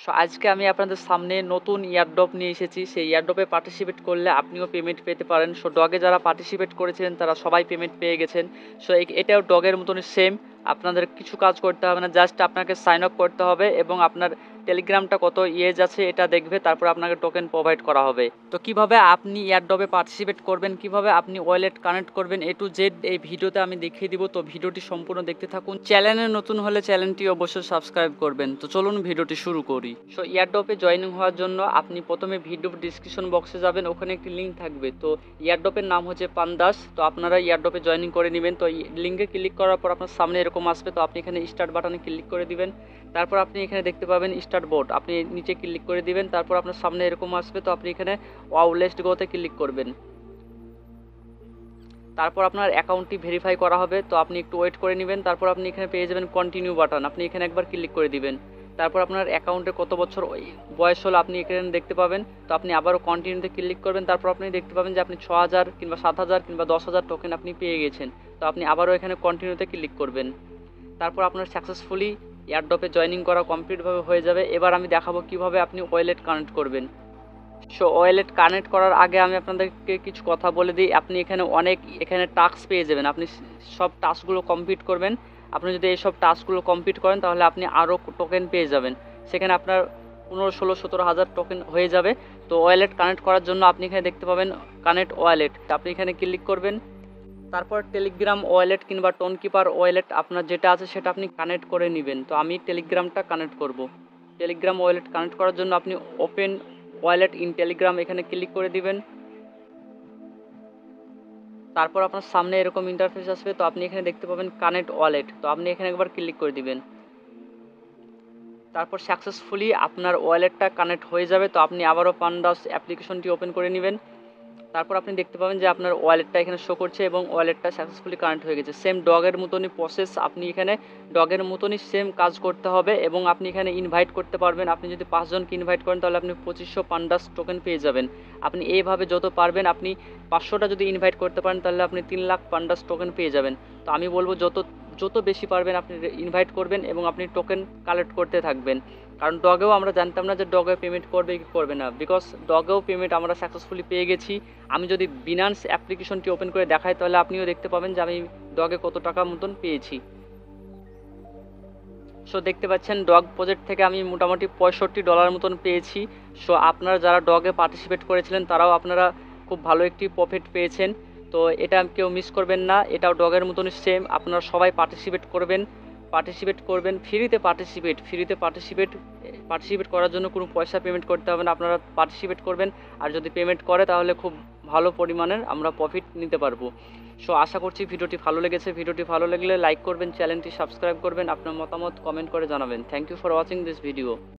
So আজকে আমি আপনাদের সামনে নতুন ইয়ারড্রপ নিয়ে এসেছি। সেই ইয়ারড্রপে পার্টিসিপেট করলে আপনিও পেমেন্ট পেতে পারেন। সো ডগে যারা পার্টিসিপেট করেছিলেন তারা সবাই পেমেন্ট পেয়ে গেছেন। সো এটাও ডগের মতনই সেম, আপনাদের কিছু কাজ করতে হবে না, জাস্ট আপনাকে সাইন আপ করতে হবে এবং আপনার টেলিগ্রামটা কত ইয়েজ আছে এটা দেখবে, তারপর আপনাকে টোকেন প্রোভাইড করা হবে। তো কিভাবে আপনি ইয়ারড্রপে পার্টিসিপেট করবেন, কিভাবে আপনি ওয়ালেট কানেক্ট করবেন, A to Z এই ভিডিওতে আমি দেখিয়ে দিব। তো ভিডিওটি সম্পূর্ণ দেখতে থাকুন। চ্যানেলে নতুন হলে চ্যানেলটি অবশ্যই সাবস্ক্রাইব করবেন। তো চলুন ভিডিওটি শুরু করি। সো ইয়ারড্রপে জয়েনিং হওয়ার জন্য আপনি প্রথমে ভিডিও ডিসক্রিপশন বক্সে যাবেন, ওখানে একটি লিঙ্ক থাকবে। তো ইয়ারড্রপের নাম হচ্ছে পান্দাস। তো আপনারা ইয়ারড্রপে জয়েনিং করে নেবেন। তো লিঙ্কে ক্লিক করার পর আপনার সামনে এরকম আসবে। তো আপনি এখানে স্টার্ট বাটনে ক্লিক করে দিবেন। তারপর আপনি এখানে দেখতে পাবেন স্টার্ট বোট, আপনি নিচে ক্লিক করে দিবেন। তারপর আপনার সামনে এরকম আসবে। তো আপনি এখানে ওয়াও লেটস গোতে ক্লিক করবেন। তারপর আপনার অ্যাকাউন্টটি ভেরিফাই করা হবে। তো আপনি একটু ওয়েট করে নেবেন। তারপর আপনি এখানে পেয়ে যাবেন কন্টিনিউ বাটন, আপনি এখানে একবার ক্লিক করে দিবেন। তারপর আপনার অ্যাকাউন্টে কত বছর বয়স হলো আপনি এখানে দেখতে পাবেন। তো আপনি আবারও কন্টিনিউতে ক্লিক করবেন। তারপর আপনি দেখতে পাবেন যে আপনি 6000 কিংবা 7000 কিংবা 10,000 টোকেন আপনি পেয়ে গেছেন। তো আপনি আবারও এখানে কন্টিনিউতে ক্লিক করবেন। তারপর আপনার সাকসেসফুলি এয়ারড্রপে জয়েনিং করা কমপ্লিটভাবে হয়ে যাবে। এবার আমি দেখাবো কিভাবে আপনি ওয়ালেট কানেক্ট করবেন। সো ওয়ালেট কানেক্ট করার আগে আমি আপনাদেরকে কিছু কথা বলে দিই। আপনি এখানে টাস্ক পেয়ে যাবেন, আপনি সব টাস্কগুলো কমপ্লিট করবেন। আপনি যদি এই সব টাস্কগুলো কমপ্লিট করেন তাহলে আপনি আরও টোকেন পেয়ে যাবেন। সেখানে আপনার 15, 16, 17,000 টোকেন হয়ে যাবে। তো ওয়ালেট কানেক্ট করার জন্য আপনি এখানে দেখতে পাবেন কানেক্ট ওয়ালেট, আপনি এখানে ক্লিক করবেন। তারপর টেলিগ্রাম ওয়ালেট কিংবা টোন কিপার ওয়ালেট আপনার যেটা আছে সেটা আপনি কানেক্ট করে নেবেন। তো আমি টেলিগ্রামটা কানেক্ট করব। টেলিগ্রাম ওয়ালেট কানেক্ট করার জন্য আপনি ওপেন ওয়ালেট ইন টেলিগ্রাম এখানে ক্লিক করে দিবেন। তারপর আপনার সামনে এরকম ইন্টারফেস আসবে। তো আপনি এখানে দেখতে পাবেন কানেক্ট ওয়ালেট, তো আপনি এখানে একবার ক্লিক করে দিবেন। তারপর সাকসেসফুলি আপনার ওয়ালেটটা কানেক্ট হয়ে যাবে। তো আপনি আবারও পান্দাস অ্যাপ্লিকেশনটি ওপেন করে নেবেন। তারপর আপনি দেখতে পাবেন যে আপনার ওয়ালেটটা এখানে শো করছে এবং ওয়ালেটটা সাকসেসফুলি কানেক্ট হয়ে গেছে। সেম ডগের মতনই প্রসেস, আপনি এখানে ডগের মতনই সেম কাজ করতে হবে এবং আপনি এখানে ইনভাইট করতে পারবেন। আপনি যদি 5 জনকে ইনভাইট করেন তাহলে আপনি 2500 পান্ডাস টোকেন পেয়ে যাবেন। আপনি এইভাবে যত পারবেন, আপনি 500টা যদি ইনভাইট করতে পারেন তাহলে আপনি 3 লাখ পান্ডাস টোকেন পেয়ে যাবেন। তো আমি বলবো যত বেশি পারবেন আপনি ইনভাইট করবেন এবং আপনি টোকেন কালেক্ট করতে থাকবেন। কারণ ডগেও আমরা জানতাম না যে ডগে পেমেন্ট করবে কি করবে না, বিকজ ডগেও পেমেন্ট আমরা সাকসেসফুলি পেয়ে গেছি। আমি যদি বিনান্স অ্যাপ্লিকেশনটি ওপেন করে দেখাই তাহলে আপনিও দেখতে পাবেন যে আমি ডগে কত টাকা মতন পেয়েছি। সো দেখতে পাচ্ছেন ডগ প্রজেক্ট থেকে আমি মোটামুটি $65 মতন পেয়েছি। সো আপনারা যারা ডগে পার্টিসিপেট করেছিলেন তারাও আপনারা খুব ভালো একটি প্রফিট পেয়েছেন। তো এটা কেউ মিস করবেন না, এটাও ডগের মতনই সেম। আপনারা সবাই পার্টিসিপেট করবেন ফ্রিতে। পার্টিসিপেট করার জন্য কোনো পয়সা পেমেন্ট করতে হবে না, আপনারা পার্টিসিপেট করবেন। আর যদি পেমেন্ট করে তাহলে খুব ভালো পরিমাণের আমরা প্রফিট নিতে পারবো। সো আশা করছি ভিডিওটি ভালো লেগেছে। ভিডিওটি ভালো লাগলে লাইক করবেন, চ্যানেলটি সাবস্ক্রাইব করবেন, আপনার মতামত কমেন্ট করে জানাবেন। Thank you for watching this video.